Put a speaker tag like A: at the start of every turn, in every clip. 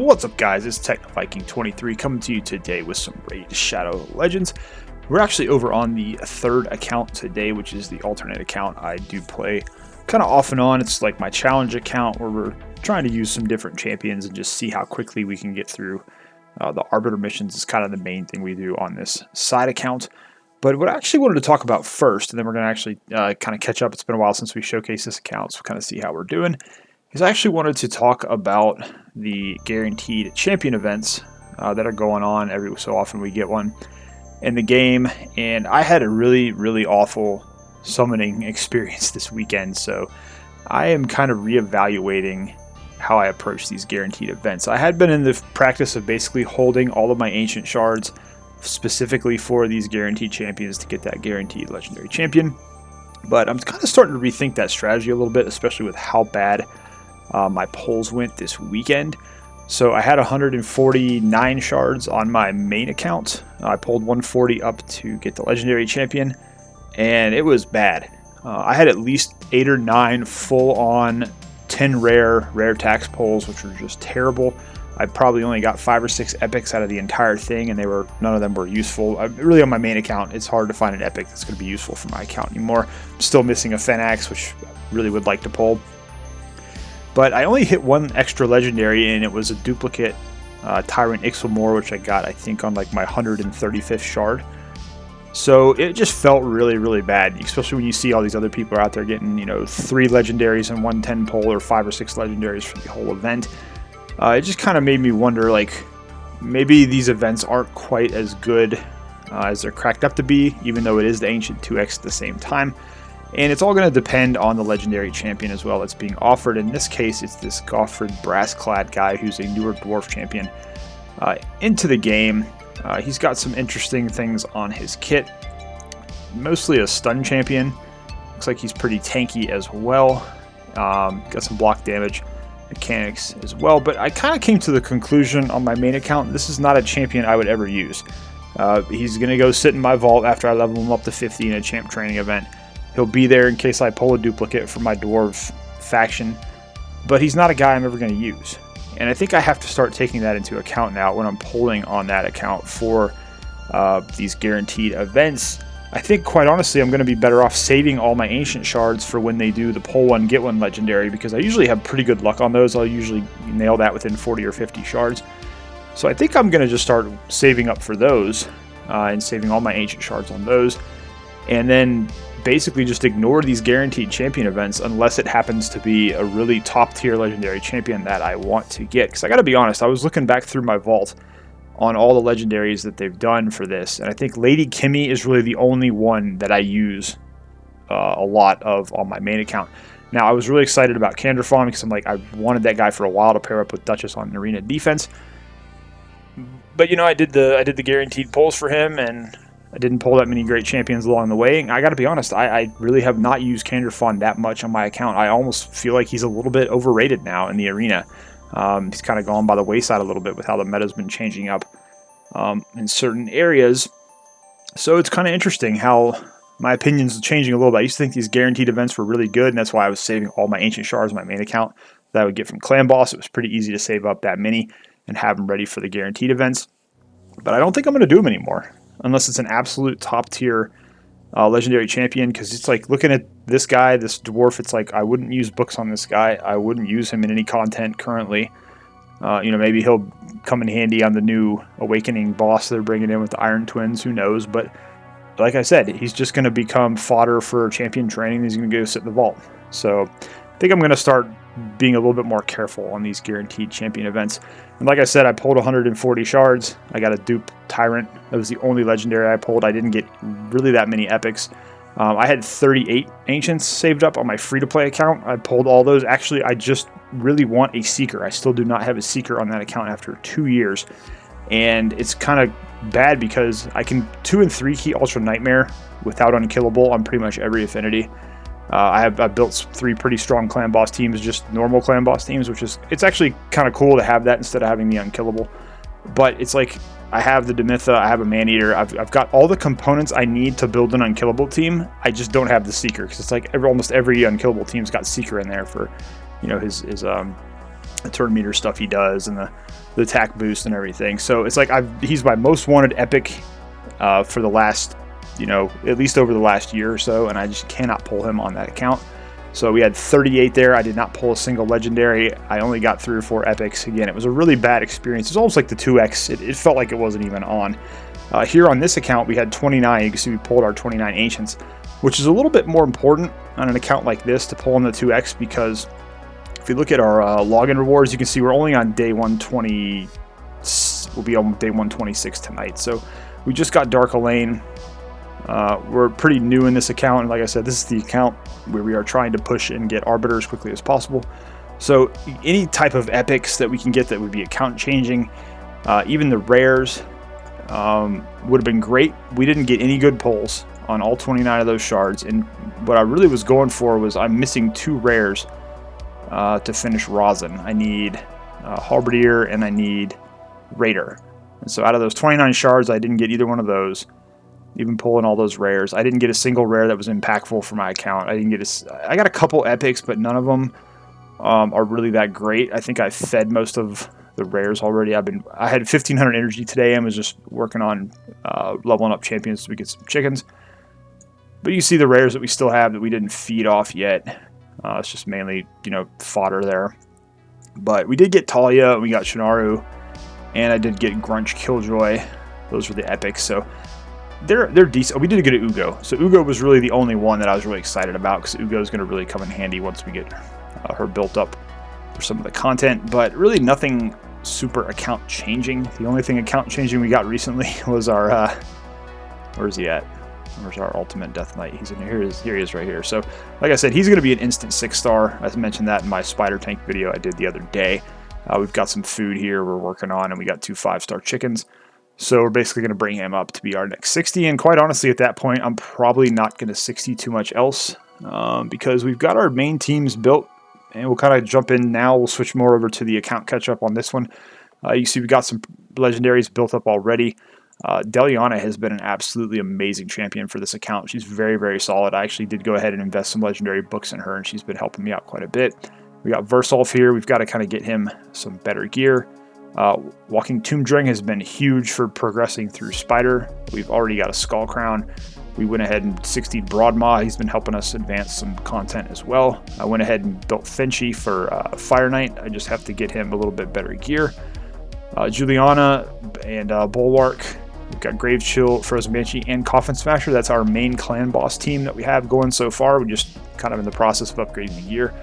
A: What's up, guys? It's TechnoViking23 coming to you today with some Raid Shadow Legends. We're actually over on the third account today, which is the alternate account I do play kind of off and on. It's like my challenge account where we're trying to use some different champions and just see how quickly we can get through the Arbiter missions. Is kind of the main thing we do on this side account. But what I actually wanted to talk about first, and then we're going to actually kind of catch up. It's been a while since we showcased this account, so we'll kind of see how we're doing. Is I actually wanted to talk about the guaranteed champion events that are going on every so often. We get one in the game, and I had a really awful summoning experience this weekend, so I am kind of reevaluating how I approach these guaranteed events. I had been in the practice of basically holding all of my ancient shards specifically for these guaranteed champions to get that guaranteed legendary champion, but I'm kind of starting to rethink that strategy a little bit, especially with how bad my pulls went this weekend. So I had 149 shards on my main account. I pulled 140 up to get the legendary champion, and it was bad. I had at least 8 or 9 full-on 10 rare tax pulls, which were just terrible. I probably only got 5 or 6 epics out of the entire thing, and none of them were useful. Really, on my main account, it's hard to find an epic that's going to be useful for my account anymore. I'm still missing a Fenax, which I really would like to pull. But I only hit one extra legendary, and it was a duplicate Tyrant Ixilmore, which I got, I think, on like my 135th shard. So it just felt really bad, especially when you see all these other people out there getting, 3 legendaries and 110 pull, or 5 or 6 legendaries for the whole event. It just kind of made me wonder, like, maybe these events aren't quite as good as they're cracked up to be, even though it is the Ancient 2X at the same time. And it's all going to depend on the legendary champion as well that's being offered. In this case, it's this Goffred Brassclad guy who's a newer dwarf champion into the game. He's got some interesting things on his kit. Mostly a stun champion. Looks like he's pretty tanky as well. Got some block damage mechanics as well. But I kind of came to the conclusion on my main account, this is not a champion I would ever use. He's going to go sit in my vault after I level him up to 50 in a champ training event. He'll be there in case I pull a duplicate for my dwarf faction, but he's not a guy I'm ever going to use. And I think I have to start taking that into account now when I'm pulling on that account for these guaranteed events. I think, quite honestly, I'm going to be better off saving all my ancient shards for when they do the pull one, get one legendary, because I usually have pretty good luck on those. I'll usually nail that within 40 or 50 shards. So I think I'm going to just start saving up for those and saving all my ancient shards on those. And then basically just ignore these guaranteed champion events unless it happens to be a really top tier legendary champion that I want to get. Because I gotta be honest, I was looking back through my vault on all the legendaries that they've done for this, and I think Lady Kimmy is really the only one that I use a lot of on my main account. Now, I was really excited about Canderfawn because I'm like, I wanted that guy for a while to pair up with Duchess on arena defense. But I did the guaranteed pulls for him, and I didn't pull that many great champions along the way. I got to be honest, I really have not used Canderfawn that much on my account. I almost feel like he's a little bit overrated now in the arena. He's kind of gone by the wayside a little bit with how the meta's been changing up in certain areas. So it's kind of interesting how my opinions are changing a little bit. I used to think these guaranteed events were really good, and that's why I was saving all my ancient shards on my main account that I would get from Clan Boss. It was pretty easy to save up that many and have them ready for the guaranteed events. But I don't think I'm going to do them anymore, unless it's an absolute top tier legendary champion, because it's like looking at this guy, this dwarf, it's like I wouldn't use books on this guy. I wouldn't use him in any content currently. Maybe he'll come in handy on the new Awakening boss they're bringing in with the Iron Twins, who knows. But like I said, he's just going to become fodder for champion training. He's going to go sit in the vault. So I think I'm going to start being a little bit more careful on these guaranteed champion events. And like I said, I pulled 140 shards. I got a dupe Tyrant. That was the only legendary I pulled. I didn't get really that many epics. I had 38 ancients saved up on my free-to-play account. I pulled all those. Actually, I just really want a Seeker. I still do not have a Seeker on that account after 2 years. And it's kind of bad because I can 2 and 3 key Ultra Nightmare without Unkillable on pretty much every affinity. I've built 3 pretty strong clan boss teams, just normal clan boss teams, it's actually kind of cool to have that instead of having the Unkillable. But it's like, I have the Demitha, I have a Maneater, I've got all the components I need to build an Unkillable team. I just don't have the Seeker, because it's like almost every Unkillable team's got Seeker in there for, his the turn meter stuff he does, and the the attack boost and everything. So it's like he's my most wanted epic for the last, you know, at least over the last year or so, and I just cannot pull him on that account. So we had 38 there. I did not pull a single legendary. I only got 3 or 4 epics. Again, it was a really bad experience. It's almost like the 2x. It felt like it wasn't even on. Here on this account, we had 29. You can see we pulled our 29 ancients, which is a little bit more important on an account like this to pull on the 2x, because if you look at our login rewards, you can see we're only on day 120. We'll be on day 126 tonight. So we just got Dark Elaine. We're pretty new in this account, and like I said, this is the account where we are trying to push and get Arbiter as quickly as possible. So any type of epics that we can get that would be account changing, even the rares, would have been great. We didn't get any good pulls on all 29 of those shards, and what I really was going for was I'm missing 2 rares to finish Rosin. I need Halberdier and I need Raider, and so out of those 29 shards, I didn't get either one of those. Even pulling all those rares, I didn't get a single rare that was impactful for my account. I got a couple epics, but none of them are really that great. I think I fed most of the rares already. I had 1,500 energy today and was just working on leveling up champions so we get some chickens. But you see the rares that we still have that we didn't feed off yet. It's just mainly, you know, fodder there. But we did get Talia, and we got Shinaru, and I did get Grunch Killjoy. Those were the epics. So they're decent. We did get an Ugo. So Ugo was really the only one that I was really excited about, because Ugo is going to really come in handy once we get her built up for some of the content. But really nothing super account changing. The only thing account changing we got recently was our where's he at? Where's our ultimate Death Knight? He's in here. Here he is right here. So like I said, he's going to be an instant 6-star. I mentioned that in my spider tank video I did the other day. We've got some food here we're working on, and we got 2 5-star chickens. So we're basically going to bring him up to be our next 60, and quite honestly at that point I'm probably not going to 60 too much else, because we've got our main teams built, and we'll kind of jump in now. We'll switch more over to the account catch up on this one. You see we got some legendaries built up already. Deliana has been an absolutely amazing champion for this account. She's very, very solid. I actually did go ahead and invest some legendary books in her, and she's been helping me out quite a bit. We got Versolf here. We've got to kind of get him some better gear. Walking Tomb Dring has been huge for progressing through Spider. We've already got a Skull Crown. We went ahead and 60'd Broadmaw. He's been helping us advance some content as well. I went ahead and built Finchy for Fire Knight. I just have to get him a little bit better gear. Juliana and Bulwark. We've got Grave Chill, Frozen Banshee, and Coffin Smasher. That's our main clan boss team that we have going so far. We're just kind of in the process of upgrading the gear.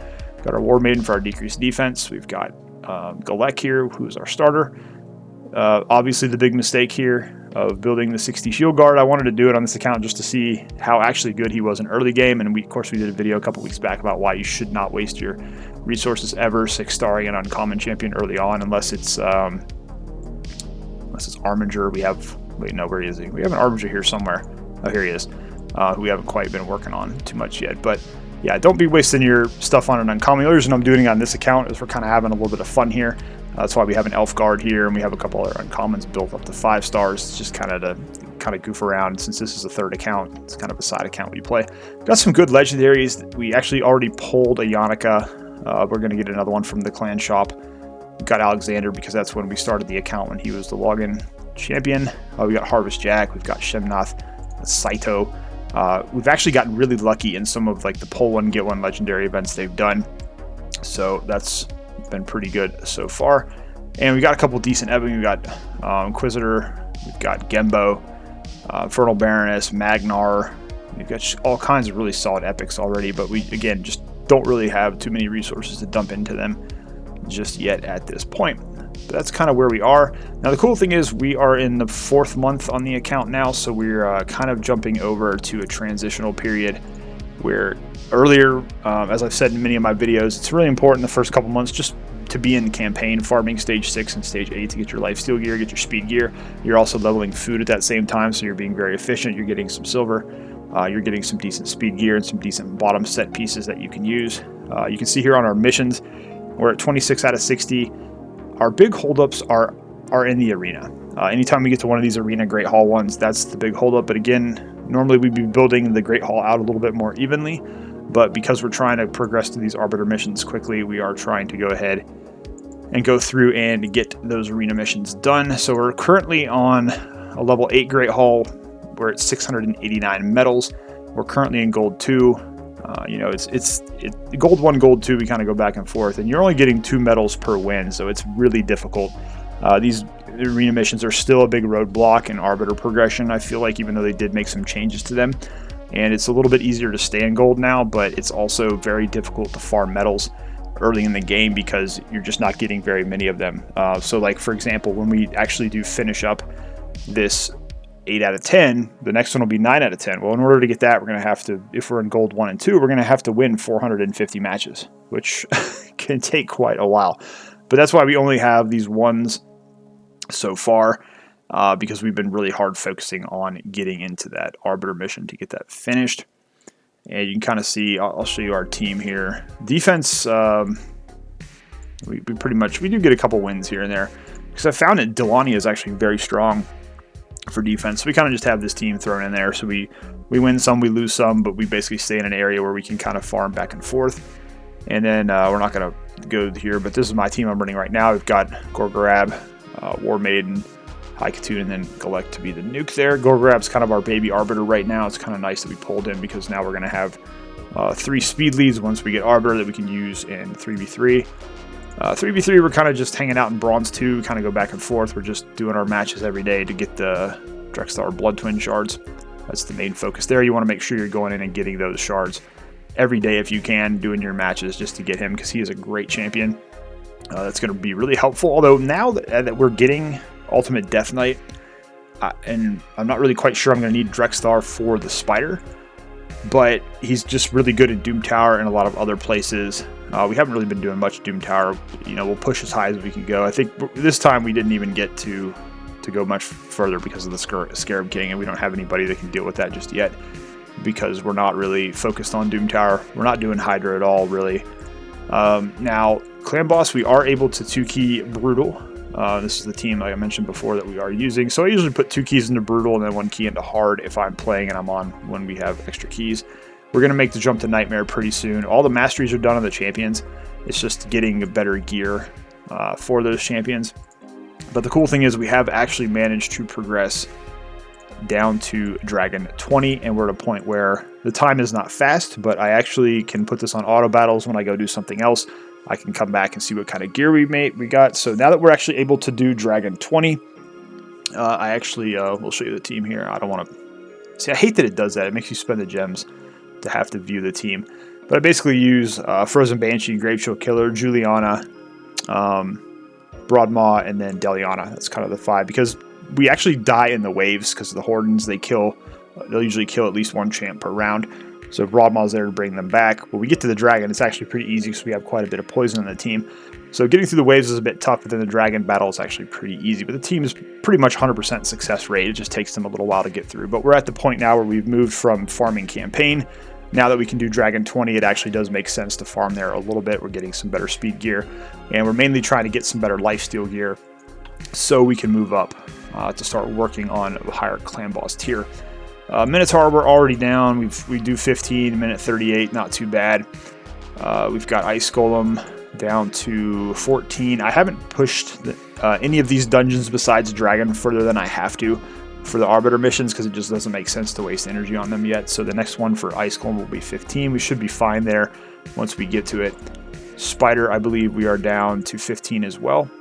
A: Got our War Maiden for our decreased defense. We've got Galek here, who's our starter. Obviously the big mistake here of building the 60 shield guard. I wanted to do it on this account just to see how actually good he was in early game, and of course we did a video a couple weeks back about why you should not waste your resources ever 6-starring an uncommon champion early on, unless it's Armiger. We have, wait, no, where is he? We have an Armiger here somewhere. Oh, here he is, who we haven't quite been working on too much yet. But yeah, don't be wasting your stuff on an uncommon. The reason I'm doing it on this account is we're kind of having a little bit of fun here. That's why we have an Elf Guard here, and we have a couple other uncommons built up to 5 stars. It's just kind of goof around. Since this is a third account, it's kind of a side account we play. Got some good legendaries. We actually already pulled a Yannicka. We're going to get another one from the clan shop. We got Alexander because that's when we started the account, when he was the login champion. We got Harvest Jack. We've got Shemnath, Saito. We've actually gotten really lucky in some of like the pull one get one legendary events they've done, so that's been pretty good so far. And we got a couple decent epics. We got Inquisitor, we've got Gembo, Infernal Baroness, Magnar. We've got all kinds of really solid epics already, but we again just don't really have too many resources to dump into them just yet at this point. But that's kind of where we are. Now the cool thing is we are in the 4th month on the account now, so we're kind of jumping over to a transitional period where earlier, as I've said in many of my videos, it's really important the first couple months just to be in campaign farming stage 6 and stage 8 to get your lifesteal gear, get your speed gear. You're also leveling food at that same time, so you're being very efficient. You're getting some silver, you're getting some decent speed gear and some decent bottom set pieces that you can use. You can see here on our missions, we're at 26 out of 60. Our big holdups are in the arena. Anytime we get to one of these arena Great Hall ones, that's the big holdup. But again, normally we'd be building the Great Hall out a little bit more evenly, but because we're trying to progress to these Arbiter missions quickly, we are trying to go ahead and go through and get those arena missions done. So we're currently on a level 8 Great Hall. We're at 689 medals. We're currently in Gold 2. You know, it's Gold 1, Gold 2, we kind of go back and forth, and you're only getting 2 medals per win, so it's really difficult. These arena missions are still a big roadblock in Arbiter progression, I feel like, even though they did make some changes to them. And it's a little bit easier to stay in Gold now, but it's also very difficult to farm medals early in the game because you're just not getting very many of them. So like, for example, when we actually do finish up this 8 out of 10, the next one will be 9 out of 10. Well, in order to get that, we're going to have to, if we're in Gold 1 and 2, we're going to have to win 450 matches, which can take quite a while. But that's why we only have these ones so far, because we've been really hard focusing on getting into that Arbiter mission to get that finished. And you can kind of see, I'll show you our team here. Defense, we do get a couple wins here and there, because I found that Delania is actually very strong for defense. So we kind of just have this team thrown in there. So we win some, we lose some, but we basically stay in an area where we can kind of farm back and forth. And then we're not going to go here, but this is my team I'm running right now. We've got Gorgorab, War Maiden, Haikatu, and then Galek to be the nuke there. Gorgorab's kind of our baby Arbiter right now. It's kind of nice that we pulled him, because now we're going to have 3 speed leads once we get Arbiter that we can use in 3v3. 3v3, we're kind of just hanging out in Bronze 2, kind of go back and forth. We're just doing our matches every day to get the Drexthar Blood Twin Shards. That's the main focus there. You want to make sure you're going in and getting those shards every day if you can, doing your matches just to get him, because he is a great champion. That's going to be really helpful. Although now that we're getting Ultimate Death Knight, and I'm not really quite sure I'm going to need Drexthar for the Spider, but he's just really good at Doom Tower and a lot of other places. We haven't really been doing much Doom Tower. You know, we'll push as high as we can go. I think this time we didn't even get to go much further because of the Scarab King, and we don't have anybody that can deal with that just yet, because we're not really focused on Doom Tower. We're not doing Hydra at all, really. Now, Clan Boss, we are able to 2-key Brutal. This is the team, like I mentioned before, that we are using. So I usually put 2 keys into Brutal and then 1 key into Hard if I'm playing and I'm on when we have extra keys. We're going to make the jump to Nightmare pretty soon. All the masteries are done on the champions. It's just getting better gear for those champions. But the cool thing is we have actually managed to progress down to Dragon 20, and we're at a point where the time is not fast, but I actually can put this on auto battles when I go do something else. I can come back and see what kind of gear we got. So now that we're actually able to do Dragon 20, I actually will show you the team here. I don't want to see. I hate that it does that. It makes you spend the gems to have to view the team. But I basically use Frozen Banshee, Graveshield Killer, Juliana, Broadmaw, and then Deliana. That's kind of the 5, because we actually die in the waves because of the Hordens. They'll usually kill at least 1 champ per round. So Broadmaw's there to bring them back. When we get to the Dragon, it's actually pretty easy because we have quite a bit of poison on the team. So getting through the waves is a bit tough, but then the Dragon battle is actually pretty easy. But the team is pretty much 100% success rate. It just takes them a little while to get through. But we're at the point now where we've moved from farming campaign. Now that we can do Dragon 20, it actually does make sense to farm there a little bit. We're getting some better speed gear, and we're mainly trying to get some better lifesteal gear so we can move up to start working on a higher Clan Boss tier. Minotaur, we're already down. We do 15, minute 38, not too bad. We've got Ice Golem down to 14. I haven't pushed any of these dungeons besides Dragon further than I have to for the Arbiter missions, because it just doesn't make sense to waste energy on them yet. So the next one for Ice Golem will be 15. We should be fine there once we get to it. Spider, I believe we are down to 15 as well.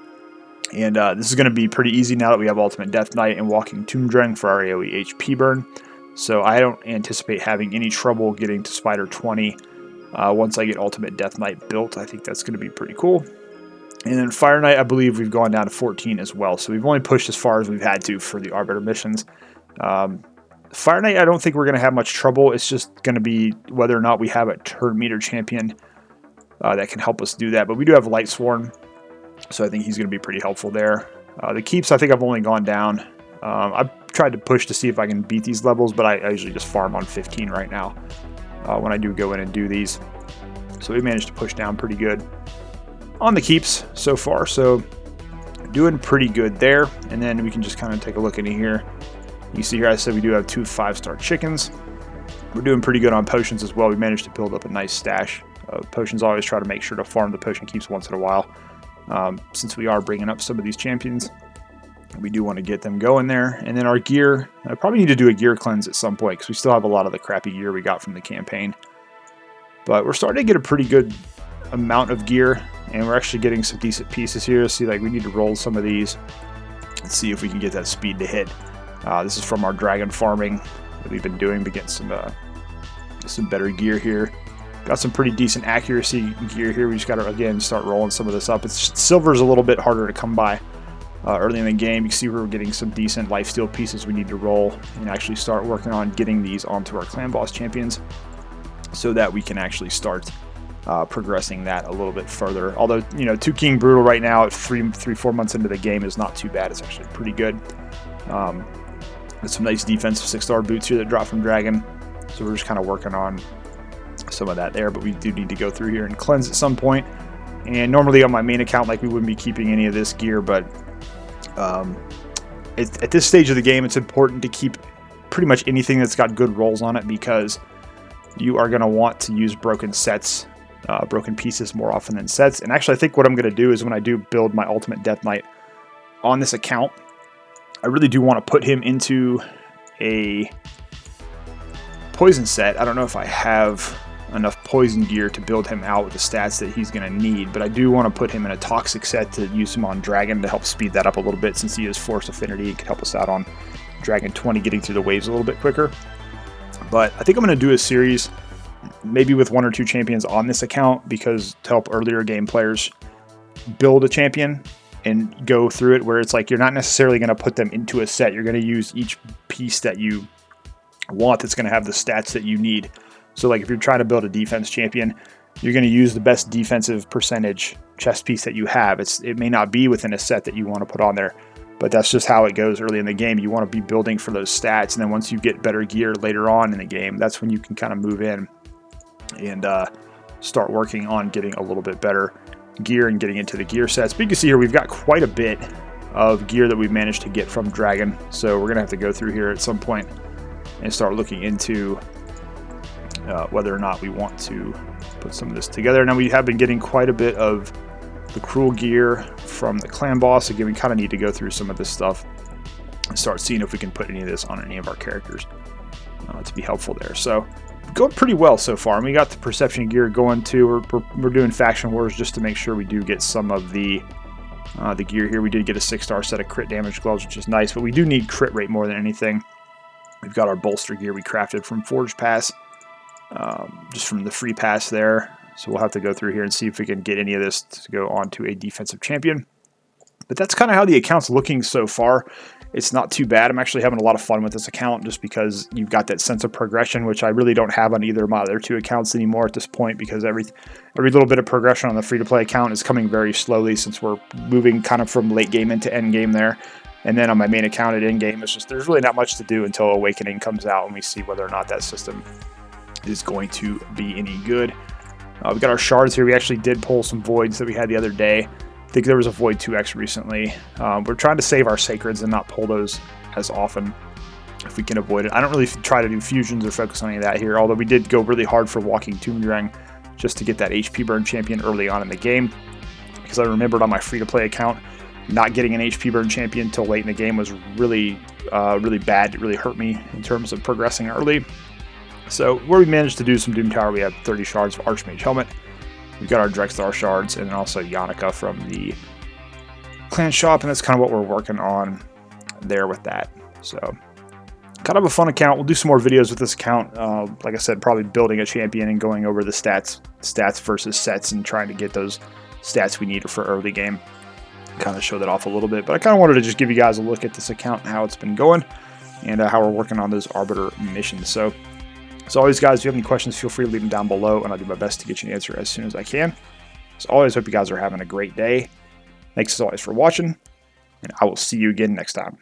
A: And this is going to be pretty easy now that we have Ultimate Death Knight and Walking Tomb Drang for our AoE HP burn. So I don't anticipate having any trouble getting to Spider 20 once I get Ultimate Death Knight built. I think that's going to be pretty cool. And then Fire Knight, I believe we've gone down to 14 as well. So we've only pushed as far as we've had to for the Arbiter missions. Fire Knight, I don't think we're going to have much trouble. It's just going to be whether or not we have a turn meter champion that can help us do that. But we do have Light Sworn, so I think he's going to be pretty helpful there. The keeps, I think I've only gone down. I've tried to push to see if I can beat these levels, but I usually just farm on 15 right now when I do go in and do these. So we managed to push down pretty good on the keeps so far. So doing pretty good there. And then we can just kind of take a look into here. You see here I said we do have 2 5-star chickens. We're doing pretty good on potions as well. We managed to build up a nice stash of potions. Always try to make sure to farm the potion keeps once in a while. since we are bringing up some of these champions. We do want to get them going there. And then our gear, I probably need to do a gear cleanse at some point because we still have a lot of the crappy gear we got from the campaign. But we're starting to get a pretty good amount of gear, and we're actually getting some decent pieces here. See, like, we need to roll some of these and see if we can get that speed to hit. This is from our dragon farming that we've been doing to get some better gear here. Got some pretty decent accuracy gear here. We just got to, again, start rolling some of this up. Silver's a little bit harder to come by early in the game. You can see we're getting some decent lifesteal pieces we need to roll and actually start working on getting these onto our clan boss champions so that we can actually start progressing that a little bit further. Although, you know, 2 King Brutal right now at 4 months into the game is not too bad. It's actually pretty good. There's some nice defensive 6-star boots here that drop from Dragon. So we're just kind of working on some of that there, but we do need to go through here and cleanse at some point. And normally on my main account, like, we wouldn't be keeping any of this gear, but at this stage of the game, it's important to keep pretty much anything that's got good rolls on it, because you are going to want to use broken sets, broken pieces more often than sets. And actually, I think what I'm going to do is when I do build my Ultimate Death Knight on this account, I really do want to put him into a poison set. I don't know if I have enough poison gear to build him out with the stats that he's going to need, but I do want to put him in a toxic set to use him on Dragon to help speed that up a little bit, since he is Force Affinity. It could help us out on Dragon 20, getting through the waves a little bit quicker. But I think I'm going to do a series, maybe with 1 or 2 champions on this account, because to help earlier game players build a champion and go through it, where it's like you're not necessarily going to put them into a set. You're going to use each piece that you want that's going to have the stats that you need. So, like, if you're trying to build a defense champion, you're going to use the best defensive percentage chest piece that you have. It may not be within a set that you want to put on there, but that's just how it goes early in the game. You want to be building for those stats, and then once you get better gear later on in the game, that's when you can kind of move in and start working on getting a little bit better gear and getting into the gear sets. But you can see here we've got quite a bit of gear that we've managed to get from Dragon, so we're going to have to go through here at some point and start looking into whether or not we want to put some of this together. Now, we have been getting quite a bit of the cruel gear from the clan boss. Again, we kind of need to go through some of this stuff and start seeing if we can put any of this on any of our characters to be helpful there. So, going pretty well so far. And we got the perception gear going too. We're doing faction wars just to make sure we do get some of the gear here. We did get a 6-star set of crit damage gloves, which is nice, but we do need crit rate more than anything. We've got our bolster gear we crafted from Forge Pass, just from the free pass there. So we'll have to go through here and see if we can get any of this to go on to a defensive champion. But that's kind of how the account's looking so far. It's not too bad. I'm actually having a lot of fun with this account just because you've got that sense of progression, which I really don't have on either of my other 2 accounts anymore at this point, because every little bit of progression on the free-to-play account is coming very slowly, since we're moving kind of from late game into end game there. And then on my main account at end game, it's just there's really not much to do until Awakening comes out and we see whether or not that system is going to be any good. We've got our shards here. We actually did pull some voids that we had the other day. I think there was a void 2x recently. We're trying to save our sacreds and not pull those as often if we can avoid it. I don't really try to do fusions or focus on any of that here, although we did go really hard for Walking Tomb Drang just to get that HP burn champion early on in the game, because I remembered on my free-to-play account not getting an HP burn champion until late in the game was really bad. It really hurt me in terms of progressing early. So where we managed to do some Doom Tower, we have 30 shards of Archmage Helmet. We've got our Drexthar shards, and then also Yannica from the clan shop, and that's kind of what we're working on there with that. So kind of a fun account. We'll do some more videos with this account. Like I said, probably building a champion and going over the stats versus sets and trying to get those stats we need for early game. Kind of show that off a little bit, but I kind of wanted to just give you guys a look at this account and how it's been going, and how we're working on those Arbiter missions. So as always, guys, if you have any questions, feel free to leave them down below, and I'll do my best to get you an answer as soon as I can. As always, hope you guys are having a great day. Thanks as always for watching, and I will see you again next time.